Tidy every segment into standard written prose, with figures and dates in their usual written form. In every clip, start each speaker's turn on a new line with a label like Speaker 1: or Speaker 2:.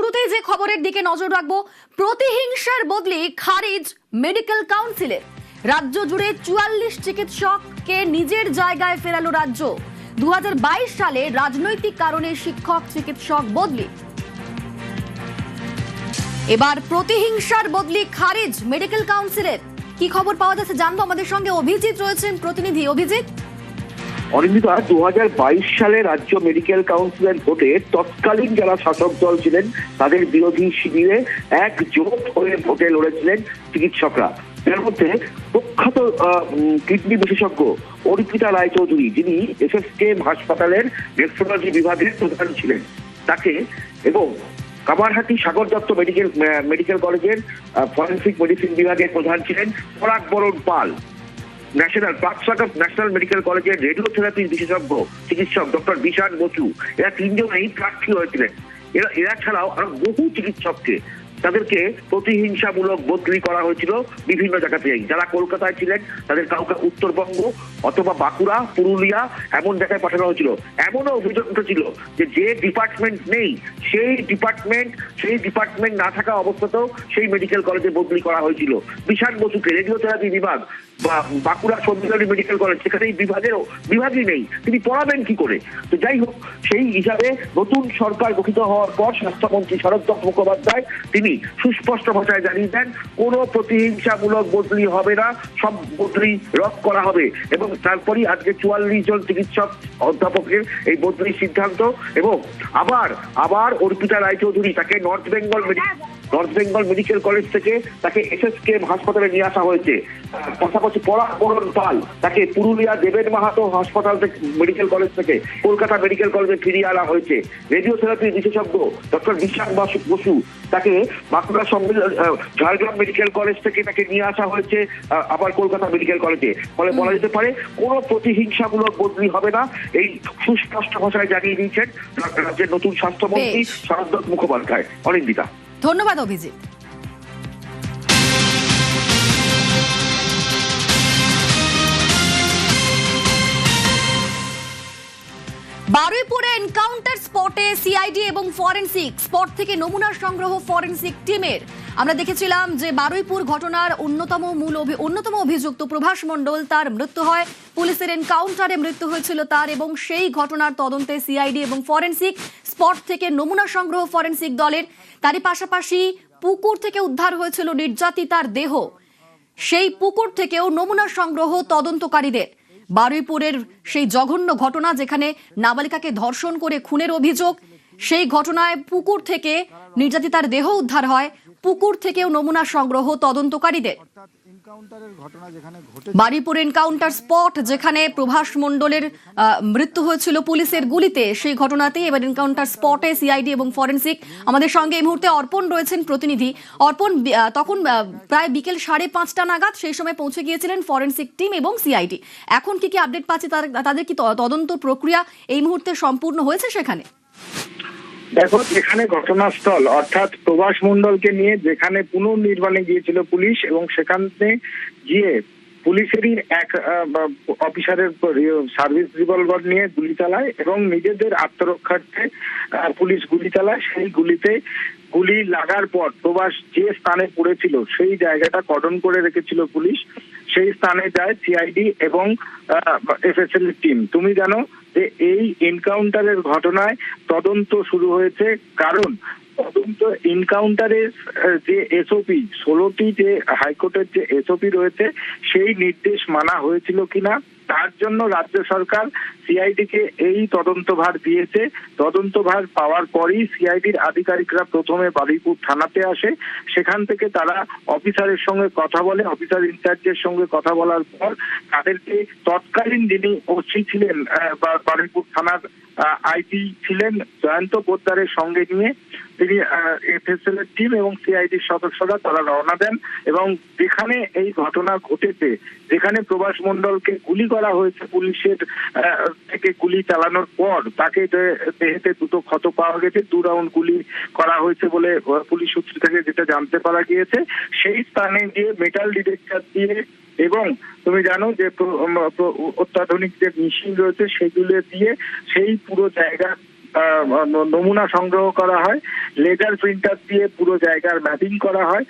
Speaker 1: শুরুতেই যে খবরের দিকে নজর রাখবো, প্রতিহিংসার বদলে খারিজ মেডিকেল কাউন্সিলের। রাজ্য জুড়ে 44 চিকিৎসককে নিজের জায়গায় ফেরালো রাজ্য। 2022 সালে রাজনৈতিক কারণে শিক্ষক চিকিৎসক বদলি। এবার প্রতিহিংসার বদলি খারিজ মেডিকেল কাউন্সিলের। কি খবর পাওয়া যাচ্ছে জানবো, আমাদের সঙ্গে অভিজিৎ রয়েছেন প্রতিনিধি। অভিজিৎ।
Speaker 2: অরিন্দিতা, 2022 সালে রাজ্য মেডিকেল কাউন্সিলের ভোটে তৎকালীন যারা শাসক দল ছিলেন তাদের বিরোধী শিবিরে একজোট হয়ে ভোটে লড়েছিলেন চিকিৎসকরা। এর মধ্যে প্রখ্যাত কিডনি বিশেষজ্ঞ অর্পিতা রায়চৌধুরী, যিনি এসএসকেএম হাসপাতালের নেফ্রোলজি বিভাগের প্রধান ছিলেন, তাকে এবং কামারহাটি সাগর দত্ত মেডিকেল কলেজের ফরেন্সিক মেডিসিন বিভাগের প্রধান ছিলেন পরাগ বরণ পাল, ন্যাশনাল মেডিকেল কলেজের রেডিওথেরাপি বিশেষজ্ঞ চিকিৎসক ডক্টর বিশান বসু, এরা তিনজনেই প্রার্থী হয়েছিলেন। এরা ছাড়াও আরো বহু চিকিৎসককে তাদেরকে প্রতিহিংসামূলক বদলি করা হয়েছিল বিভিন্ন জায়গাতেই। যারা কলকাতায় ছিলেন তাদের কাউকে উত্তরবঙ্গ অথবা বাঁকুড়া, পুরুলিয়া এমন জায়গায় পাঠানো হয়েছিল। এমনও অভিযোগ উঠেছিল যে ডিপার্টমেন্ট নেই সেই ডিপার্টমেন্ট না থাকা অবস্থাতেও সেই মেডিকেল কলেজে বদলি করা হয়েছিল। বিশান বসুকে রেডিওথেরাপি বিভাগ বা বাঁকুড়া সম্মিলনী মেডিকেল কলেজ, সেখানে বিভাগই নেই, তিনি পড়াবেন কি করে? তো যাই হোক, সেই হিসাবে নতুন সরকার গঠিত হওয়ার পর স্বাস্থ্যমন্ত্রী শরদ মুখোপাধ্যায় তিনি সুস্পষ্ট ভাষায় জানিয়ে দেন, কোনো প্রতিহিংসামূলক বদলি হবে না, সব বদলি রদ করা হবে। এবং তারপরই আজকে 44 জন চিকিৎসক অধ্যাপকের এই বদলির সিদ্ধান্ত। এবং আবার অর্পিতা রায়চৌধুরী, তাকে নর্থ বেঙ্গল মেডিকেল কলেজ থেকে তাকে এসএসকেএম হাসপাতালে নিয়ে আসা হয়েছে। পাশাপাশি পরাগ বরণ পাল, তাকে পুরুলিয়া দেবেন মাহাতো হাসপাতাল থেকে মেডিকেল কলেজ থেকে কলকাতা মেডিকেল কলেজে ফিরিয়ে আনা হয়েছে। রেডিওথেরাপি বিশেষজ্ঞ ডক্টর বিশান বসু, তাকে বাঁকুড়া ঝাড়গ্রাম মেডিকেল কলেজ থেকে তাকে নিয়ে আসা হয়েছে আবার কলকাতা মেডিকেল কলেজে। ফলে বলা যেতে পারে কোনো প্রতিহিংসামূলক বদলি হবে না, এই সুস্পষ্ট ভাষায় জানিয়ে দিয়েছেন রাজ্যের নতুন স্বাস্থ্যমন্ত্রী শরদ মুখোপাধ্যায়। অনিন্দিতা,
Speaker 1: ধন্যবাদ অভিজিৎ। বারুইপুরে এনকাউন্টার স্পটে সিআইডি এবং ফরেনসিক স্পট থেকে নমুনা সংগ্রহ ফরেনসিক টিমের। আমরা দেখেছিলাম যে বারুইপুর ঘটনার অন্যতম অভিযুক্ত প্রভাস মণ্ডল, তার মৃত্যু হয়, পুলিশের এনকাউন্টারে মৃত্যু হয়েছিল তার, এবং সেই ঘটনার তদন্তে সিআইডি এবং ফরেনসিক স্পট থেকে নমুনা সংগ্রহ ফরেনসিক দলের। তারই পাশাপাশি পুকুর থেকে উদ্ধার হয়েছিল নির্যাতিতার দেহ, সেই পুকুর থেকেও নমুনা সংগ্রহ তদন্তকারীদের। বারুইপুরের সেই জঘন্য ঘটনা, যেখানে নাবালিকাকে ধর্ষণ করে খুনের অভিযোগ, সেই ঘটনায় পুকুর থেকে নির্যাতিতার দেহ উদ্ধার হয়, পুকুর থেকেও নমুনা সংগ্রহ তদন্তকারীদের। বারুইপুর এনকাউন্টার স্পট, যেখানে প্রভাস মণ্ডলের মৃত্যু হয়েছিল পুলিশের গুলিতে, সেই ঘটনাতে এবার এনকাউন্টার স্পটে সিআইডি এবং ফরেনসিক। আমাদের সঙ্গে এই মুহূর্তে অর্পণ রয়েছেন প্রতিনিধি। অর্পণ, তখন প্রায় বিকেল 5:30 নাগাদ সেই সময় পৌঁছে গিয়েছিলেন ফরেনসিক টিম এবং সিআইডি। এখন কি আপডেট পাচ্ছে, তাদের কি তদন্ত প্রক্রিয়া এই মুহূর্তে সম্পূর্ণ হয়েছে সেখানে?
Speaker 3: দেখো, যেখানে ঘটনাস্থল অর্থাৎ প্রভাস মণ্ডলকে নিয়ে যেখানে পুনর্নির্মাণে গিয়েছিল পুলিশ, এবং সেখানে গিয়ে পুলিশেরই এক অফিসারের সার্ভিস রিভলভার নিয়ে গুলি চালায় এবং নিজেদের আত্মরক্ষার্থে পুলিশ গুলি চালায়। সেই গুলিতে গুলি লাগার পর প্রভাস যে স্থানে পড়েছিল সেই জায়গাটা কর্ডন করে রেখেছিল পুলিশ। সেই স্থানে যায় সিআইডি এবং এফএসএল টিম। তুমি জানো যে এই এনকাউন্টারের ঘটনায় তদন্ত শুরু হয়েছে, কারণ তদন্ত এনকাউন্টারের যে এসওপি 16টি যে হাইকোর্টের যে এসওপি রয়েছে সেই নির্দেশ মানা হয়েছিল কিনা তার জন্য রাজ্য সরকার সিআইডিকে এই তদন্তভার দিয়েছে। তদন্তভার পাওয়ার পরই সিআইডির আধিকারিকরা প্রথমে বারুইপুর থানাতে আসে। সেখান থেকে তারা অফিসারের সঙ্গে কথা বলে, অফিসার ইনচার্জের সঙ্গে কথা বলার পর তাদেরকে তৎকালীন যিনি ওসি ছিলেন বা বারুইপুর থানার আইপি ছিলেন জয়ন্ত পোদ্দারের সঙ্গে নিয়ে তিনি এফএসএল এর টিম এবং সিআইডির সদস্যরা তারা রওনা দেন। এবং যেখানে এই ঘটনা ঘটেছে, যেখানে প্রভাস মণ্ডলকে গুলি করা হয়েছে, পুলিশের থেকে গুলি চালানোর পর তাকে দেহেতে দুটো ক্ষত পাওয়া গেছে, 2 রাউন্ড গুলি করা হয়েছে বলে পুলিশ সূত্র থেকে যেটা জানতে পারা গিয়েছে। সেই স্থানে গিয়ে মেটাল ডিটেক্টর দিয়ে এবং তুমি জানো যে অত্যাধুনিক যে মেশিন রয়েছে সেগুলো দিয়ে সেই পুরো জায়গা নমুনা সংগ্রহ করা হয়, লেজার প্রিন্টার দিয়ে পুরো জায়গার ম্যাপিং করা হয়।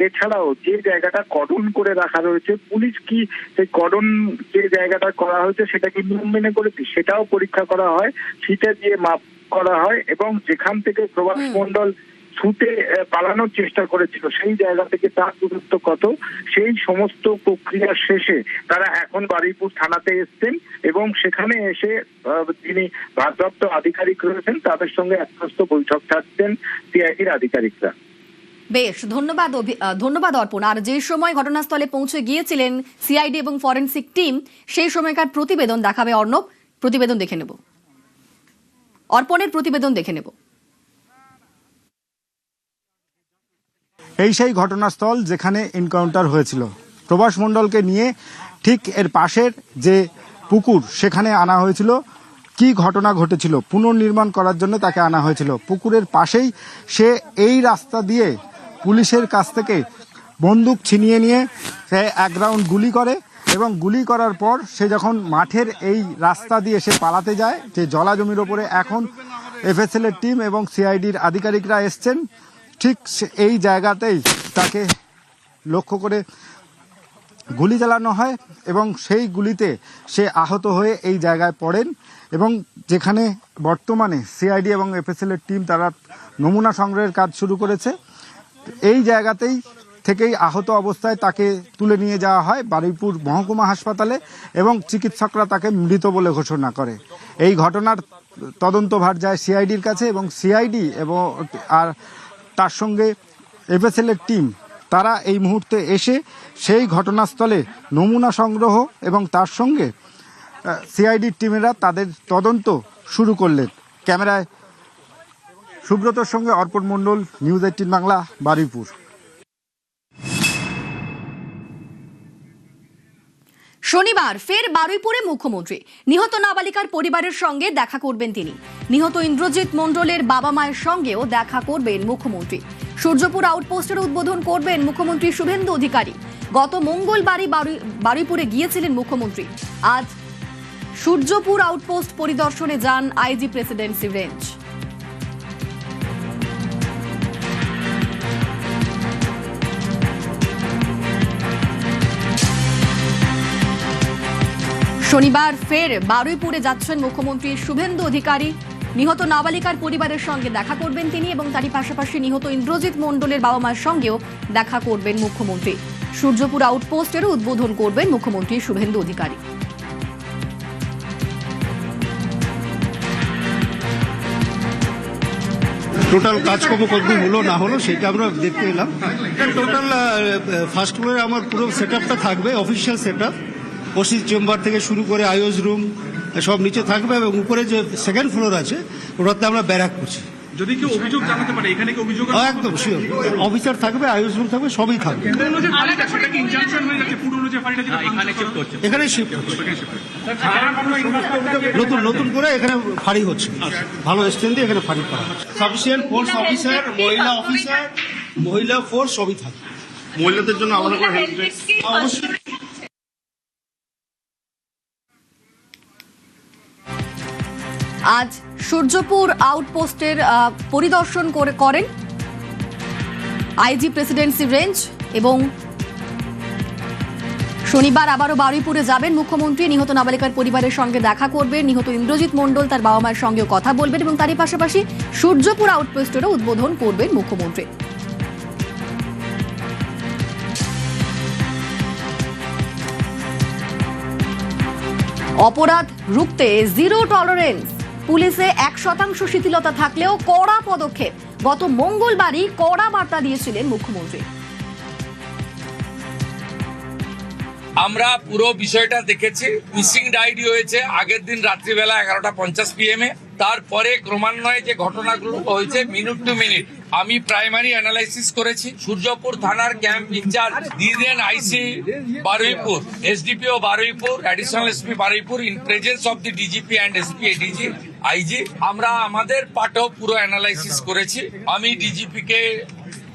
Speaker 3: এছাড়াও যে জায়গাটা কর্ডন করে রাখা রয়েছে, পুলিশ কি সেই কর্ডন যে জায়গাটা করা হয়েছে সেটা কি নিয়ম মেনে করেছে সেটাও পরীক্ষা করা হয়, ফিতে দিয়ে মাপ করা হয়, এবং যেখান থেকে প্রভাস মণ্ডল ছুটে পালানোর চেষ্টা করেছিল সেই জায়গা থেকে তার দূরত্ব কত, সেই সমস্ত প্রক্রিয়া শেষে তারা এখন বারুইপুর থানাতে এসছেন এবং সেখানে এসে যিনি ভারপ্রাপ্ত আধিকারিক রয়েছেন তাদের সঙ্গে একপ্রস্ত বৈঠক থাকছেন সিআইডির আধিকারিকরা।
Speaker 1: বেশ, ধন্যবাদ অর্পণ। আর যে সময় ঘটনাস্থলে পৌঁছে গিয়েছিলেন সিআইডি এবং ফরেনসিক টিম, সেই সময়কার প্রতিবেদন দেখাবে অর্ণব। প্রতিবেদন দেখে নেব, অর্পণের প্রতিবেদন দেখে নেব।
Speaker 4: এই সেই ঘটনাস্থল যেখানে এনকাউন্টার হয়েছিল। প্রভাস মণ্ডলকে নিয়ে ঠিক এর পাশের যে পুকুর সেখানে আনা হয়েছিল। কি ঘটনা ঘটেছিল, পুনর্নির্মাণ করার জন্য তাকে আনা হয়েছিল। পুকুরের পাশেই সে এই রাস্তা দিয়ে পুলিশের কাছ থেকে বন্দুক ছিনিয়ে নিয়ে সে এক রাউন্ড গুলি করে, এবং গুলি করার পর সে যখন মাঠের এই রাস্তা দিয়ে সে পালাতে যায়, যে জলা জমির ওপরে এখন এফএসএল এর টিম এবং সিআইডির আধিকারিকরা এসছেন, ঠিক এই জায়গাতেই তাকে লক্ষ্য করে গুলি চালানো হয় এবং সেই গুলিতে সে আহত হয়ে এই জায়গায় পড়েন। এবং যেখানে বর্তমানে সিআইডি এবং এফএসএল এর টিম তারা নমুনা সংগ্রহের কাজ শুরু করেছে, এই জায়গাতেই থেকেই আহত অবস্থায় তাকে তুলে নিয়ে যাওয়া হয় বারুইপুর মহকুমা হাসপাতালে এবং চিকিৎসকরা তাকে মৃত বলে ঘোষণা করে। এই ঘটনার তদন্তভার যায় সিআইডির কাছে এবং সিআইডি এবং আর তার সঙ্গে এফএসএল এর টিম তারা এই মুহূর্তে এসে সেই ঘটনাস্থলে নমুনা সংগ্রহ এবং তার সঙ্গে সিআইডির টিমেরা তাদের তদন্ত শুরু করলেন। ক্যামেরায় সুব্রতর সঙ্গে অর্পণ মণ্ডল, নিউজ 18 বাংলা, বারুইপুর।
Speaker 1: শনিবার ফের বারুইপুরে মুখ্যমন্ত্রী। নিহত নাবালিকার পরিবারের সঙ্গে দেখা করবেন তিনি। নিহত ইন্দ্রজিৎ মণ্ডলের বাবা মায়ের সঙ্গেও দেখা করবেন মুখ্যমন্ত্রী। সূর্যপুর আউটপোস্টের উদ্বোধন করবেন মুখ্যমন্ত্রী শুভেন্দু অধিকারী। গত মঙ্গলবারই বারুইপুরে গিয়েছিলেন মুখ্যমন্ত্রী। আজ সূর্যপুর আউটপোস্ট পরিদর্শনে যান আইজি প্রেসিডেন্সি রেঞ্জ। শনিবার ফের বারুইপুরে যাচ্ছেন মুখ্যমন্ত্রী শুভেন্দু অধিকারী। নিহত নাবালিকার পরিবারের সঙ্গে দেখা করবেন তিনি এবং তারই পাশাপাশি নিহত ইন্দ্রজিৎ মণ্ডলের বাবা মায়ের সঙ্গেও দেখা করবেন মুখ্যমন্ত্রী। সূর্যপুর আউটপোস্টেরও উদ্বোধন করবেন মুখ্যমন্ত্রী শুভেন্দু অধিকারী।
Speaker 5: টোটাল কাজকর্ম কতদূর হলো না হলো সেটা আমরা দেখতে এলাম। টোটাল ফার্স্ট ফ্লোরে আমার পুরো সেট আপটা থাকবে, official set up, OC chamber থেকে শুরু করে আইওস রুম সব নিচে থাকবে, এবং উপরে যে সেকেন্ড ফ্লোর আছে ওটাতে আমরা ব্যারাক করছি।
Speaker 6: যদি কেউ অভিযোগ জানাতে পারে এখানে কি অভিযোগ?
Speaker 5: একদম শিওর, অফিসার থাকবে, আইওস রুম থাকবে, সবই থাকবে। এখানে শিফট হচ্ছে, নতুন নতুন করে এখানে ফাঁড়ি হচ্ছে, ভালো স্ট্যান্ড দিয়ে এখানে ফাঁড়ি করা হচ্ছে। সাফিসিয়েন্ট ফোর্স অফিসার, মহিলা ফোর্স সবই থাকবে। মহিলাদের জন্য আলাদা করে হেল্প ডেস্ক অবশ্যই।
Speaker 1: আজ সূর্যপুর আউটপোস্টের পরিদর্শন করেন আইজি প্রেসিডেন্সি রেঞ্জ এবং শনিবার আবারও বারুইপুরে যাবেন মুখ্যমন্ত্রী। নিহত নাবালিকার পরিবারের সঙ্গে দেখা করবেন, নিহত ইন্দ্রজিৎ মণ্ডল তার বাবা মায়ের সঙ্গেও কথা বলবেন এবং তারই পাশাপাশি সূর্যপুর আউটপোস্টেরও উদ্বোধন করবেন মুখ্যমন্ত্রী। অপরাধ রুখতে জিরো টলারেন্স, পুলিশে 1% শিথিলতা থাকলেও কড়া পদক্ষেপ। গত মঙ্গলবারই কড়া বার্তা দিয়েছিলেন মুখ্যমন্ত্রী।
Speaker 7: আমরা পুরো বিষয়টা দেখেছি। মিসিং ডায়েরি হয়েছে আগের দিন রাত্রিবেলা 11:50 PM তারপরে ক্রমান্বয়ে যে ঘটনাগুলো হয়েছে মিনিট টু মিনিট আমি প্রাইমারি অ্যানালাইসিস করেছি। সূর্যপুর থানার ক্যাম্প ইনচার্জ দিদেন IC Baruipur, SDPO Baruipur, additional SP Baruipur in presence of the DGP and SP ADG IG আমরা আমাদের পার্টও পুরো অ্যানালাইসিস করেছি। আমি ডিজিপি কে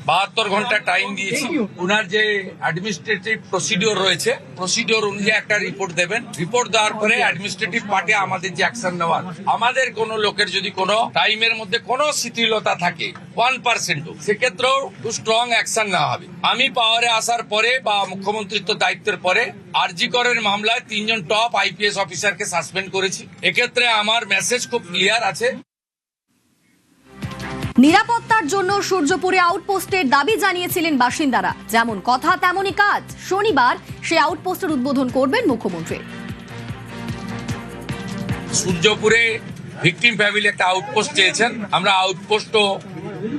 Speaker 7: 72 ঘন্টা টাইম দিয়েছি। উনার যে অ্যাডমিনিস্ট্রেটিভ প্রসিডিওর রয়েছে, প্রসিডিওর অনুযায়ী একটা রিপোর্ট দেবেন। রিপোর্ট দেওয়ার পরে অ্যাডমিনিস্ট্রেটিভ পার্টে আমাদের যে অ্যাকশন নেওয়ার, আমাদের কোনো লোকের যদি কোনো টাইমের মধ্যে কোনো শিথিলতা থাকে 1%, সেক্ষেত্রেও স্ট্রং অ্যাকশন নেওয়া হবে। আমি পাওয়ারে আসার পরে বা মুখ্যমন্ত্রিত্ব দায়িত্বের পরে আরজি করের মামলায় 3 জন টপ আইপিএস অফিসারকে সাসপেন্ড করেছি। এক্ষেত্রে আমার মেসেজ খুব ক্লিয়ার আছে।
Speaker 1: নিরাপত্তার জন্য সূর্যপুরে আউটপোস্টের দাবি জানিয়েছিলেন বাসিন্দারা, যেমন কথা তেমনই কাজ। শনিবার সে আউটপোস্টের উদ্বোধন করবেন মুখ্যমন্ত্রী।
Speaker 7: সূর্যপুরে ভিকটিম ফ্যামিলি একটা আউটপোস্ট চেয়েছেন, আমরা আউটপোস্টও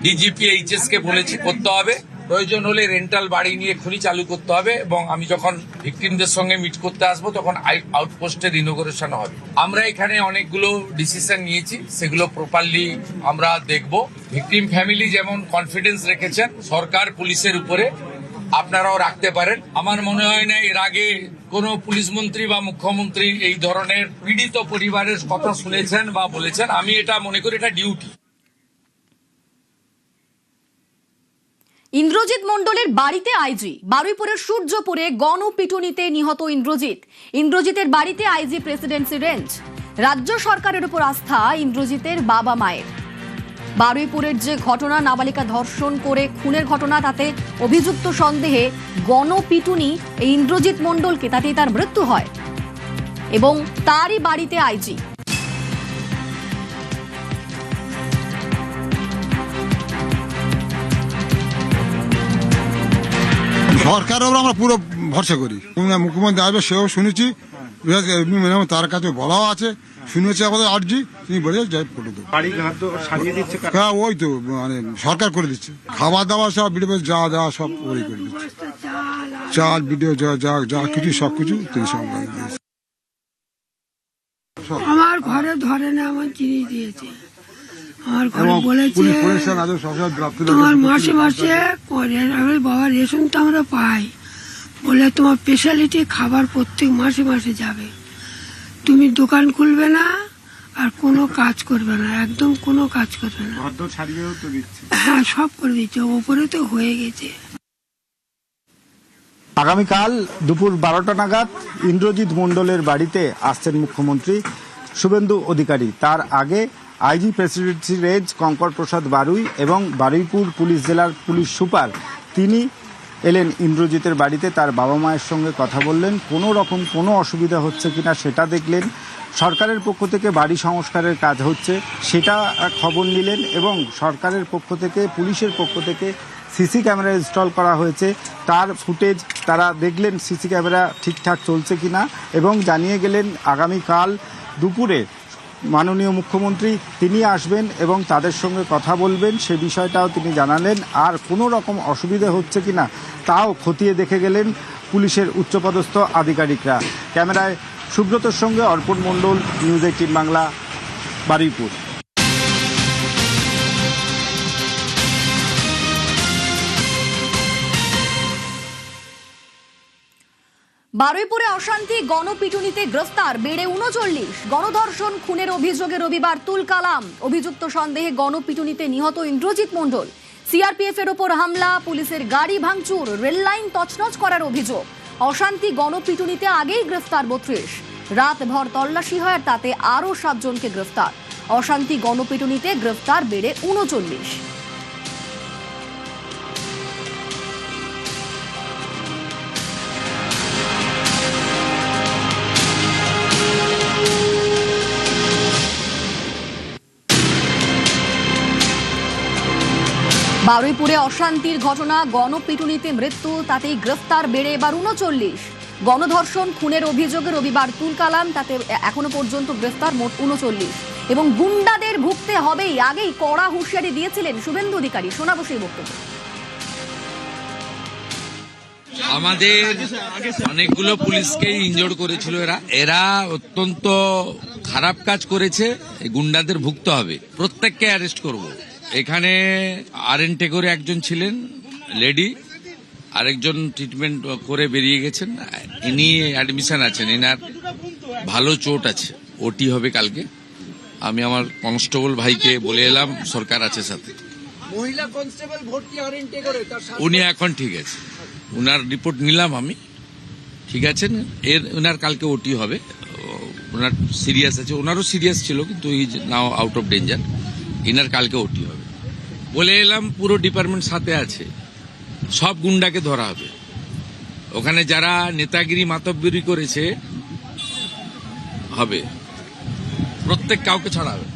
Speaker 7: ডিজিপি এইচএস কে বলেছি করতে হবে। প্রয়োজন হলে রেন্টাল বাড়ি নিয়ে খনি চালু করতে হবে, এবং আমি যখন ভিকটিমদের সঙ্গে মিট করতে আসবো তখন আউটপোস্টের ইনোগ্রেশন হবে। আমরা এখানে অনেকগুলো ডিসিশন নিয়েছি, সেগুলো প্রপারলি আমরা দেখব। ভিকটিম ফ্যামিলি যেমন কনফিডেন্স রেখেছেন সরকার পুলিশের উপরে, আপনারাও রাখতে পারেন। আমার মনে হয় না এর আগে কোন পুলিশ মন্ত্রী বা মুখ্যমন্ত্রী এই ধরনের পীড়িত পরিবারের কথা শুনেছেন বা বলেছেন। আমি এটা মনে করি এটা ডিউটি।
Speaker 1: ইন্দ্রজিৎ মণ্ডলের বাড়িতে আইজি। বারুইপুরের সূর্যপুরে গণপিটুনিতে নিহত ইন্দ্রজিতের বাড়িতে আইজি প্রেসিডেন্সি রেঞ্জ। রাজ্য সরকারের উপর আস্থা ইন্দ্রজিতের বাবা মায়ের। বারুইপুরের যে ঘটনা, নাবালিকা ধর্ষণ করে খুনের ঘটনা, তাতে অভিযুক্ত সন্দেহে গণপিটুনি এই ইন্দ্রজিৎ মণ্ডলকে, তাতেই তার মৃত্যু হয় এবং তারই বাড়িতে আইজি।
Speaker 8: সরকারের উপর আমরা পুরো ভরসা করি। মুখ্যমন্ত্রী আসবে সেও শুনেছি, তার কাছে বলাও আছে, শুনেছি আমাদের আর্জি, তিনি বলে যাই ফটো দেবো। হ্যাঁ, ওই তো মানে সরকার করে দিচ্ছে, খাবার দাবার সব ভিডিও যা দেওয়া সব ওই করে দিচ্ছে, চাল ভিডিও যা যা যা কিছু সব কিছু তিনি সব
Speaker 9: আমার ঘরে ধরে না, আমার জিনিস দিয়েছে। আমার ঘরে বলেছে তোমার মাসে মাসে বাবা রেশন তো আমরা পাই, বলে তোমার স্পেশালিটি খাবার প্রত্যেক মাসে মাসে যাবে, তুমি দোকান খুলবে না আর কোনো কাজ করবে না, একদম কোনো কাজ করবে না। হ্যাঁ, সব করে দিচ্ছে, ওপরে তো হয়ে গেছে।
Speaker 4: আগামীকাল দুপুর 12টা নাগাদ ইন্দ্রজিৎ মণ্ডলের বাড়িতে আসছেন মুখ্যমন্ত্রী শুভেন্দু অধিকারী। তার আগে আইজি প্রেসিডেন্সি রেঞ্জ কঙ্কর প্রসাদ বারুই এবং বারুইপুর পুলিশ জেলার পুলিশ সুপার তিনি এলেন ইন্দ্রজিতের বাড়িতে। তার বাবা মায়ের সঙ্গে কথা বললেন, কোনো রকম কোনো অসুবিধা হচ্ছে কিনা সেটা দেখলেন। সরকারের পক্ষ থেকে বাড়ি সংস্কারের কাজ হচ্ছে সেটা খবর নিলেন, এবং সরকারের পক্ষ থেকে পুলিশের পক্ষ থেকে সিসি ক্যামেরা ইনস্টল করা হয়েছে, তার ফুটেজ তারা দেখলেন সিসি ক্যামেরা ঠিকঠাক চলছে কিনা, এবং জানিয়ে গেলেন আগামীকাল দুপুরে মাননীয় মুখ্যমন্ত্রী তিনি আসবেন এবং তাদের সঙ্গে কথা বলবেন, সে বিষয়টাও তিনি জানালেন। আর কোনো রকম অসুবিধা হচ্ছে কিনা তাও খতিয়ে দেখে গেলেন পুলিশের উচ্চপদস্থ আধিকারিকরা। ক্যামেরায় সুব্রতর সঙ্গে অর্পণ মণ্ডল, নিউজ 18 বাংলা, বারুইপুর।
Speaker 1: বারুইপুরে অশান্তি, গণপিটুনিতে গ্রেফতার বেড়ে 39। গণধর্ষণ খুনের অভিযোগে রবিবার তুলকালাম। অভিযুক্ত সন্দেহে গণপিটুনিতে নিহত ইন্দ্রজিৎ মণ্ডল। সিআরপিএফ এর ওপর হামলা, পুলিশের গাড়ি ভাঙচুর, রেললাইন তছনছ করার অভিযোগ। অশান্তি, গণপিটুনিতে আগেই গ্রেফতার 32। রাতভর তল্লাশি হয় আর তাতে আরও 7 জনকে গ্রেফতার। অশান্তি, গণপিটুনিতে গ্রেফতার বেড়ে 39। বারুইপুরে অশান্তির ঘটনা, গণপিটুনিতে মৃত্যু, তাতেই গ্রেফতার বেড়ে এবার 39। গণধর্ষণ খুনের অভিযোগে রবিবার তুলকালাম, তাতে এখনো পর্যন্ত গ্রেফতার মোট 39। এবং গুন্ডাদের ভুগতে হবেই, আগেই কড়া হুঁশিয়ারি দিয়েছিলেন শুভেন্দু অধিকারী। শোনাবো সেই বক্তব্য।
Speaker 7: আমাদের অনেকগুলো পুলিশকে ইনজোর্ড করেছিল এরা অত্যন্ত খারাপ কাজ করেছে, গুন্ডাদের ভুগতে হবে, প্রত্যেককে অ্যারেস্ট করব। এখানে আরএনটে করে একজন ছিলেন লেডি, আরেকজন ট্রিটমেন্ট করে বেরিয়ে গেছেন, ইনি অ্যাডমিশন আছেন, এনার ভালো চোট আছে, ওটি হবে কালকে। আমি আমার কনস্টেবল ভাইকে বলে এলাম, সরকার আছে সাথে,
Speaker 10: মহিলা কনস্টেবল ভর্তি আরেন্টে করে তার
Speaker 7: উনি এখন ঠিক আছে, উনার রিপোর্ট নিলাম আমি, ঠিক আছেন। উনার কালকে ওটি হবে, ওনার সিরিয়াস আছে, ওনারও সিরিয়াস ছিল কিন্তু is now out of danger. Inner কালকে ওটি হবে বলে এলাম। পুরো ডিপার্টমেন্ট সাথে আছে, সব গুন্ডাকে ধরা হবে। ওখানে যারা নেতাগিরি মাতব্বরি করেছে হবে, প্রত্যেক কাউকে ছাড়া হবে।